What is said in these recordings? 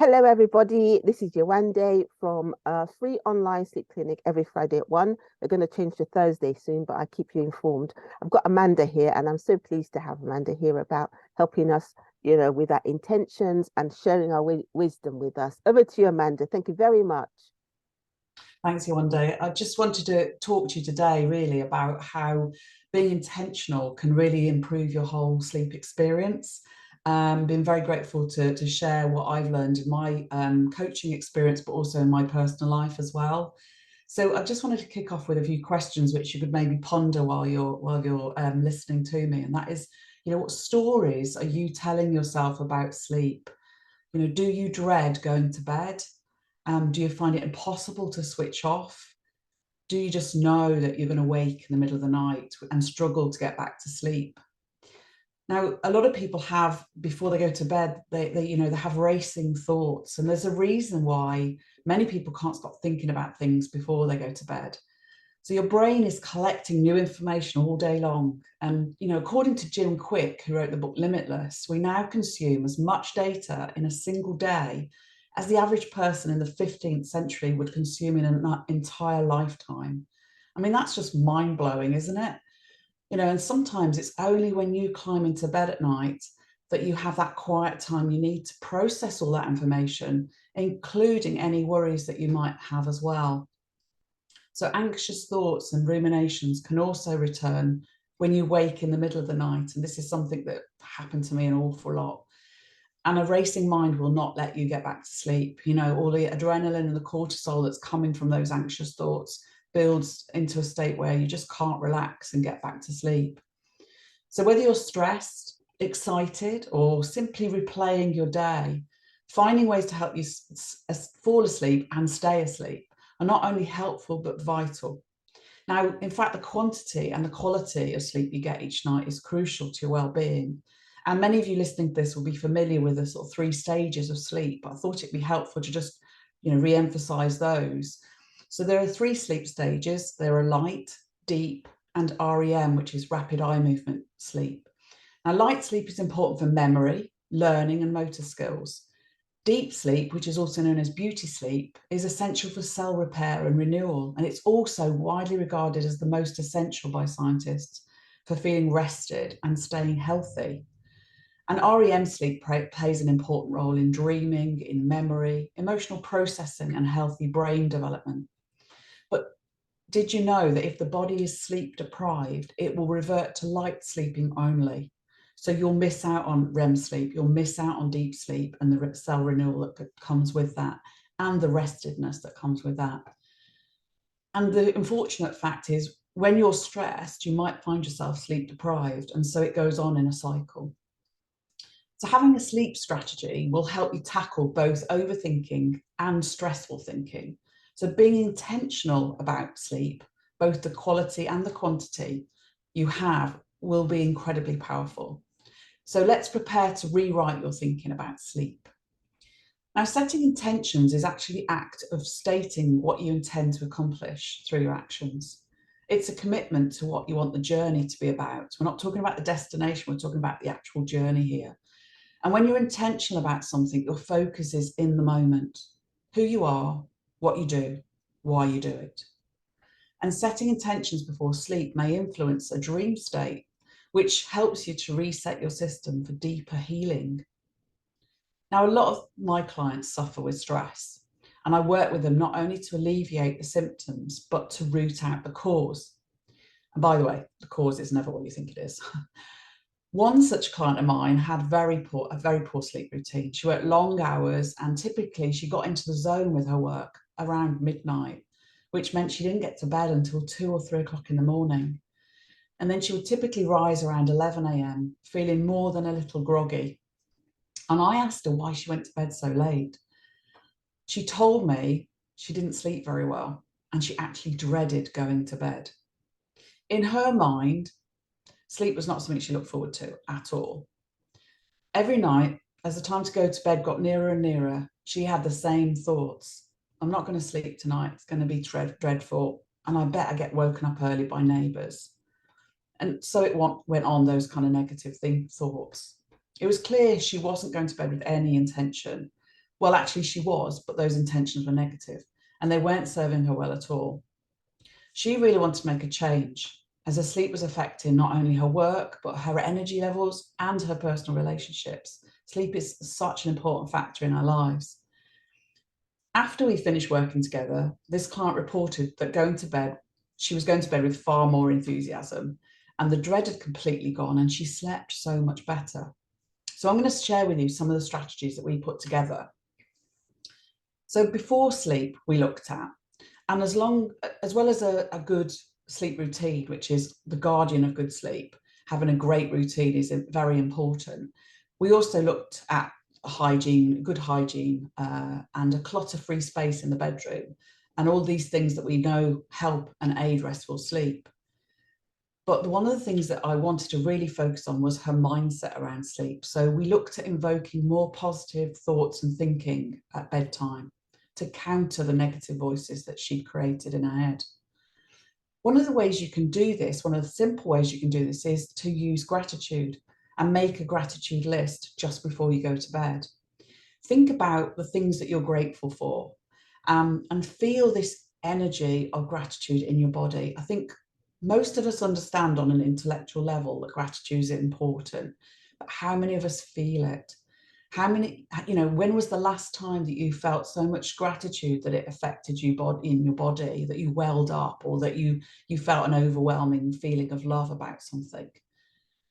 Hello, everybody. This is Yawande from a free online sleep clinic every Friday at 1. We're going to change to Thursday soon, but I keep you informed. I've got Amanda here, and I'm so pleased to have Amanda here about helping us, with our intentions and sharing our wisdom with us. Over to you, Amanda. Thank you very much. Thanks, Yawande. I just wanted to talk to you today really about how being intentional can really improve your whole sleep experience. Been very grateful to share what I've learned in my coaching experience, but also in my personal life as well. So I just wanted to kick off with a few questions which you could maybe ponder while you're listening to me, and that is, what stories are you telling yourself about sleep? Do you dread going to bed? Do you find it impossible to switch off? Do you just know that you're going to wake in the middle of the night and struggle to get back to sleep? Now, a lot of people have, before they go to bed, they have racing thoughts. And there's a reason why many people can't stop thinking about things before they go to bed. So your brain is collecting new information all day long. And, according to Jim Quick, who wrote the book Limitless, we now consume as much data in a single day as the average person in the 15th century would consume in an entire lifetime. I mean, that's just mind-blowing, isn't it? And sometimes it's only when you climb into bed at night that you have that quiet time you need to process all that information, including any worries that you might have as well. So anxious thoughts and ruminations can also return when you wake in the middle of the night. And this is something that happened to me an awful lot. And a racing mind will not let you get back to sleep. All the adrenaline and the cortisol that's coming from those anxious thoughts builds into a state where you just can't relax and get back to sleep. So whether you're stressed, excited, or simply replaying your day, finding ways to help you fall asleep and stay asleep are not only helpful, but vital. Now, in fact, the quantity and the quality of sleep you get each night is crucial to your well-being. And many of you listening to this will be familiar with the sort of 3 stages of sleep, but I thought it'd be helpful to just, re-emphasize those. So there are 3 sleep stages. There are light, deep, and REM, which is rapid eye movement sleep. Now, light sleep is important for memory, learning, and motor skills. Deep sleep, which is also known as beauty sleep, is essential for cell repair and renewal, and it's also widely regarded as the most essential by scientists for feeling rested and staying healthy. And REM sleep plays an important role in dreaming, in memory, emotional processing, and healthy brain development. But did you know that if the body is sleep deprived, it will revert to light sleeping only? So you'll miss out on REM sleep, you'll miss out on deep sleep and the cell renewal that comes with that, and the restedness that comes with that. And the unfortunate fact is, when you're stressed, you might find yourself sleep deprived, and so it goes on in a cycle. So having a sleep strategy will help you tackle both overthinking and stressful thinking. So being intentional about sleep, both the quality and the quantity you have, will be incredibly powerful. So let's prepare to rewrite your thinking about sleep. Now, setting intentions is actually the act of stating what you intend to accomplish through your actions. It's a commitment to what you want the journey to be about. We're not talking about the destination, we're talking about the actual journey here. And when you're intentional about something, your focus is in the moment, who you are, what you do, why you do it. And setting intentions before sleep may influence a dream state, which helps you to reset your system for deeper healing. Now, a lot of my clients suffer with stress, and I work with them not only to alleviate the symptoms, but to root out the cause. And by the way, the cause is never what you think it is. One such client of mine had a very poor sleep routine. She worked long hours, and typically she got into the zone with her work around midnight, which meant she didn't get to bed until 2 or 3 o'clock in the morning. And then she would typically rise around 11 a.m, feeling more than a little groggy. And I asked her why she went to bed so late. She told me she didn't sleep very well, and she actually dreaded going to bed. In her mind, sleep was not something she looked forward to at all. Every night, as the time to go to bed got nearer and nearer, she had the same thoughts. I'm not going to sleep tonight. It's going to be dreadful. And I bet I get woken up early by neighbours. And so it went on, those kind of negative thoughts. It was clear she wasn't going to bed with any intention, Well, actually she was, but those intentions were negative and they weren't serving her well at all. She really wanted to make a change, as her sleep was affecting not only her work, but her energy levels and her personal relationships. Sleep is such an important factor in our lives. After we finished working together, this client reported that she was going to bed with far more enthusiasm, and the dread had completely gone, and she slept so much better. So I'm going to share with you some of the strategies that we put together. So before sleep, we looked at, and as well as a good sleep routine, which is the guardian of good sleep, having a great routine is very important. We also looked at hygiene, good hygiene, and a clutter-free space in the bedroom, and all these things that we know help and aid restful sleep. But one of the things that I wanted to really focus on was her mindset around sleep. So we looked at invoking more positive thoughts and thinking at bedtime to counter the negative voices that she'd created in her head. One of the ways you can do this, one of the simple ways you can do this, is to use gratitude and make a gratitude list just before you go to bed. Think about the things that you're grateful for, and feel this energy of gratitude in your body. I think most of us understand on an intellectual level that gratitude is important, but how many of us feel it? How many, when was the last time that you felt so much gratitude that it affected you in your body, that you welled up, or that you felt an overwhelming feeling of love about something?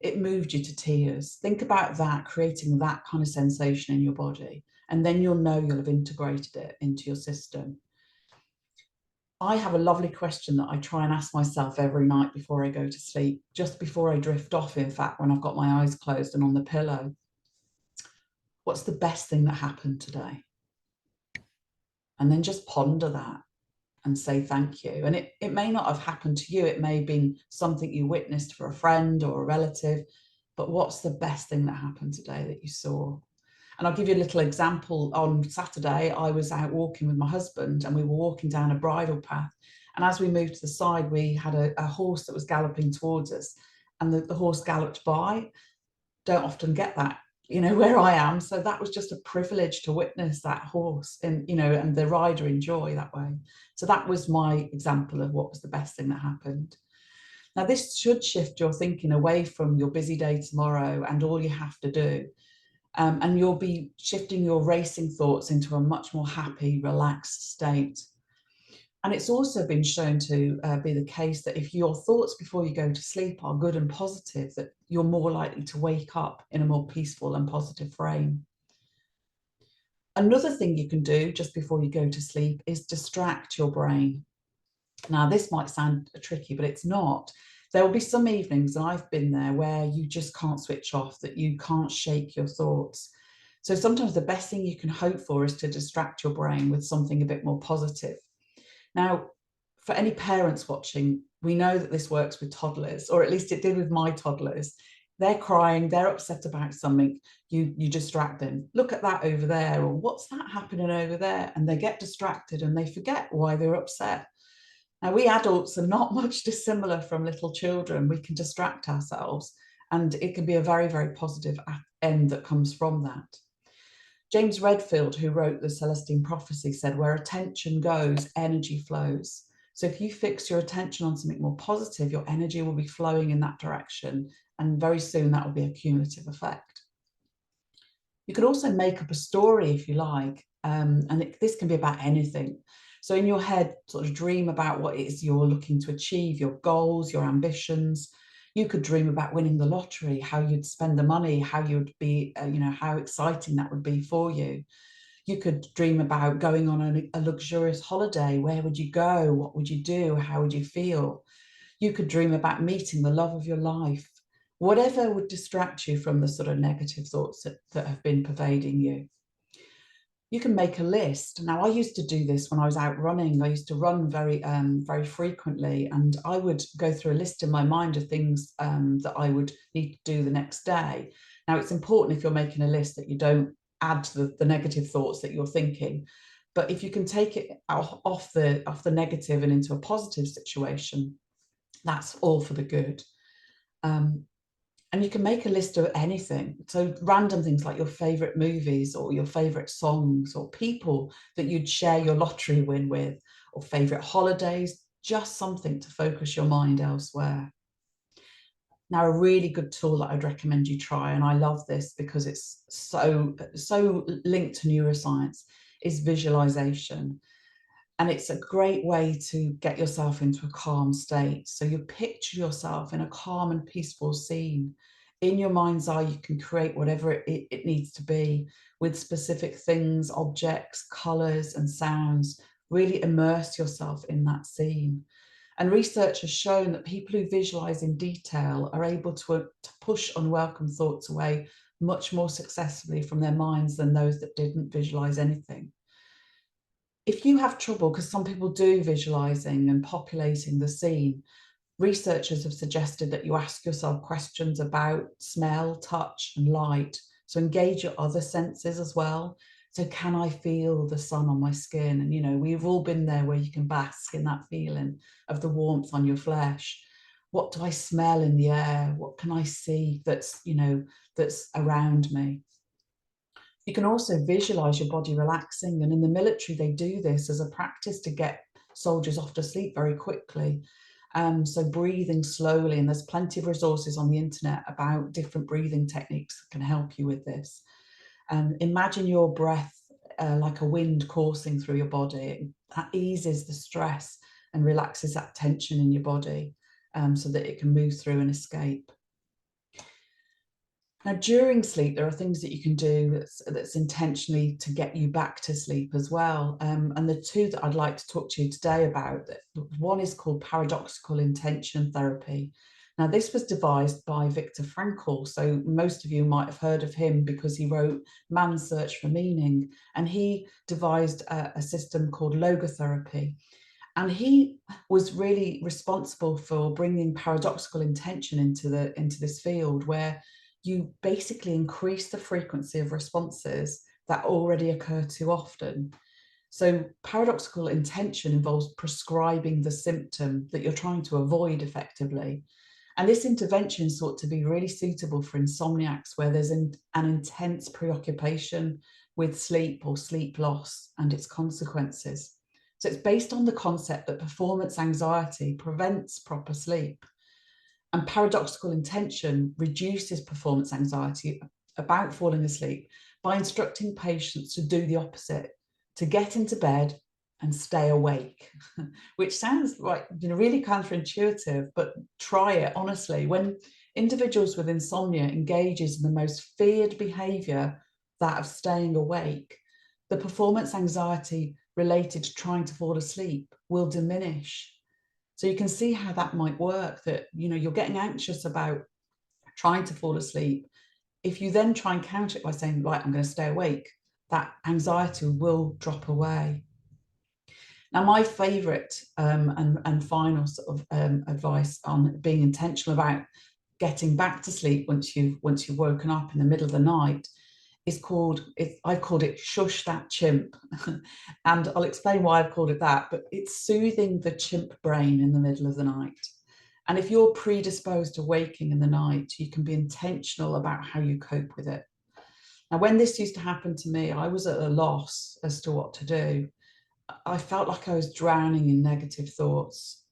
It moved you to tears. Think about that, creating that kind of sensation in your body, and then you'll know you'll have integrated it into your system. I have a lovely question that I try and ask myself every night before I go to sleep, just before I drift off, in fact, when I've got my eyes closed and on the pillow. What's the best thing that happened today? And then just ponder that and say thank you. And it may not have happened to you. It may have been something you witnessed for a friend or a relative, but what's the best thing that happened today that you saw? And I'll give you a little example. On Saturday, I was out walking with my husband and we were walking down a bridle path. And as we moved to the side, we had a horse that was galloping towards us, and the horse galloped by. Don't often get that, where I am. So that was just a privilege to witness that horse and, and the rider enjoy that way. So that was my example of what was the best thing that happened. Now, this should shift your thinking away from your busy day tomorrow and all you have to do. And you'll be shifting your racing thoughts into a much more happy, relaxed state. And it's also been shown to be the case that if your thoughts before you go to sleep are good and positive, that you're more likely to wake up in a more peaceful and positive frame. Another thing you can do just before you go to sleep is distract your brain. Now, this might sound tricky, but it's not. There will be some evenings, and I've been there, where you just can't switch off, that you can't shake your thoughts. So sometimes the best thing you can hope for is to distract your brain with something a bit more positive. Now, for any parents watching, we know that this works with toddlers, or at least it did with my toddlers. They're crying, they're upset about something, you distract them. Look at that over there, or what's that happening over there? And they get distracted and they forget why they're upset. Now, we adults are not much dissimilar from little children. We can distract ourselves, and it can be a very, very positive end that comes from that. James Redfield, who wrote The Celestine Prophecy, said, where attention goes, energy flows. So if you fix your attention on something more positive, your energy will be flowing in that direction, and very soon that will be a cumulative effect. You could also make up a story if you like, and this can be about anything. So in your head, sort of dream about what it is you're looking to achieve, your goals, your ambitions. You could dream about winning the lottery, how you'd spend the money, how you'd be, how exciting that would be for you. You could dream about going on a luxurious holiday. Where would you go? What would you do? How would you feel? You could dream about meeting the love of your life. Whatever would distract you from the sort of negative thoughts that have been pervading you. You can make a list. Now, I used to do this when I was out running. I used to run very, very frequently, and I would go through a list in my mind of things that I would need to do the next day. Now, it's important if you're making a list that you don't add to the negative thoughts that you're thinking. But if you can take it off the negative and into a positive situation, that's all for the good. And you can make a list of anything. So random things like your favorite movies or your favorite songs or people that you'd share your lottery win with, or favorite holidays, just something to focus your mind elsewhere. Now, a really good tool that I'd recommend you try, and I love this because it's so linked to neuroscience, is visualization. And it's a great way to get yourself into a calm state. So you picture yourself in a calm and peaceful scene. In your mind's eye, you can create whatever it needs to be, with specific things, objects, colors, and sounds. Really immerse yourself in that scene. And research has shown that people who visualize in detail are able to push unwelcome thoughts away much more successfully from their minds than those that didn't visualize anything. If you have trouble, because some people do visualizing and populating the scene, researchers have suggested that you ask yourself questions about smell, touch, and light. So engage your other senses as well. So can I feel the sun on my skin? And, you know, we've all been there where you can bask in that feeling of the warmth on your flesh. What do I smell in the air? What can I see that's, you know, that's around me? You can also visualize your body relaxing. And in the military, they do this as a practice to get soldiers off to sleep very quickly. So breathing slowly, and there's plenty of resources on the internet about different breathing techniques that can help you with this. Imagine your breath like a wind coursing through your body. That eases the stress and relaxes that tension in your body, so that it can move through and escape. Now, during sleep, there are things that you can do that's intentionally to get you back to sleep as well. And the two that I'd like to talk to you today about, one is called paradoxical intention therapy. Now, this was devised by Viktor Frankl. So most of you might have heard of him because he wrote Man's Search for Meaning. And he devised a system called logotherapy. And he was really responsible for bringing paradoxical intention into this field, where you basically increase the frequency of responses that already occur too often. So paradoxical intention involves prescribing the symptom that you're trying to avoid effectively. And this intervention is thought to be really suitable for insomniacs where there's an intense preoccupation with sleep or sleep loss and its consequences. So it's based on the concept that performance anxiety prevents proper sleep. And paradoxical intention reduces performance anxiety about falling asleep by instructing patients to do the opposite, to get into bed and stay awake, which sounds like, you know, really counterintuitive, but try it honestly. When individuals with insomnia engages in the most feared behavior, that of staying awake, the performance anxiety related to trying to fall asleep will diminish. So you can see how that might work, that, you know, you're getting anxious about trying to fall asleep. If you then try and counter it by saying, right, I'm going to stay awake, that anxiety will drop away. Now, my favorite and final sort of advice on being intentional about getting back to sleep once you've woken up in the middle of the night is I've called it shush that chimp. And I'll explain why I've called it that, but it's soothing the chimp brain in the middle of the night. And if you're predisposed to waking in the night, you can be intentional about how you cope with it. Now, when this used to happen to me, I was at a loss as to what to do. I felt like I was drowning in negative thoughts.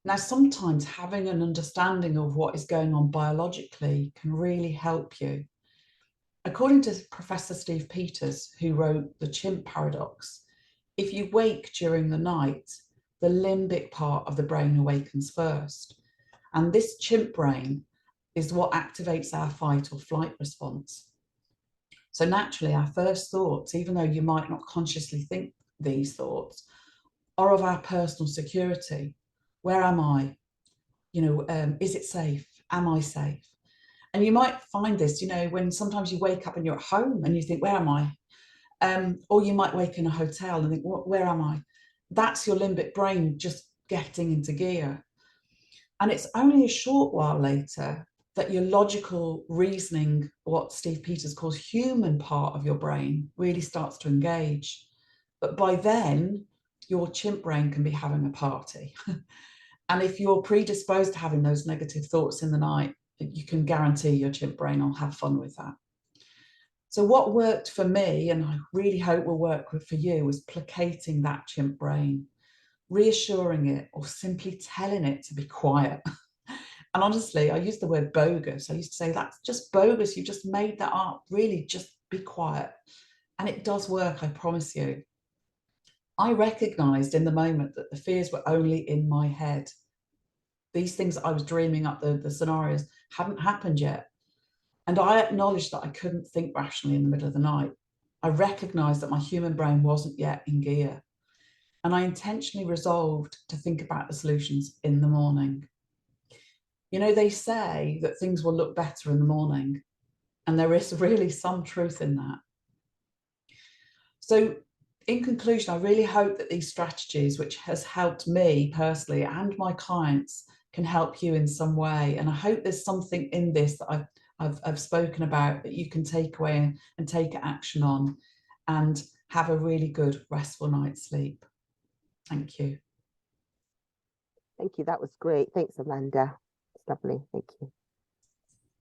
Now, sometimes having an understanding of what is going on biologically can really help you. According to Professor Steve Peters, who wrote The Chimp Paradox, if you wake during the night, the limbic part of the brain awakens first. And this chimp brain is what activates our fight or flight response. So naturally, our first thoughts, even though you might not consciously think these thoughts, are of our personal security. Where am I? You know, is it safe? Am I safe? And you might find this, you know, when sometimes you wake up and you're at home and you think, where am I? Or you might wake in a hotel and think, where am I? That's your limbic brain just getting into gear. And it's only a short while later that your logical reasoning, what Steve Peters calls human part of your brain, really starts to engage. But by then, your chimp brain can be having a party. And if you're predisposed to having those negative thoughts in the night, you can guarantee your chimp brain will have fun with that. So what worked for me, and I really hope will work for you, was placating that chimp brain, reassuring it, or simply telling it to be quiet. And honestly, I use the word bogus. I used to say, that's just bogus. You just made that up. Really, just be quiet. And it does work, I promise you. I recognized in the moment that the fears were only in my head. These things that I was dreaming up, the scenarios, hadn't happened yet. And I acknowledged that I couldn't think rationally in the middle of the night. I recognized that my human brain wasn't yet in gear. And I intentionally resolved to think about the solutions in the morning. You know, they say that things will look better in the morning, and there is really some truth in that. So in conclusion, I really hope that these strategies, which has helped me personally and my clients, can help you in some way. And I hope there's something in this that I've spoken about that you can take away and take action on and have a really good, restful night's sleep. Thank you. Thank you. That was great. Thanks, Amanda. It's lovely. Thank you.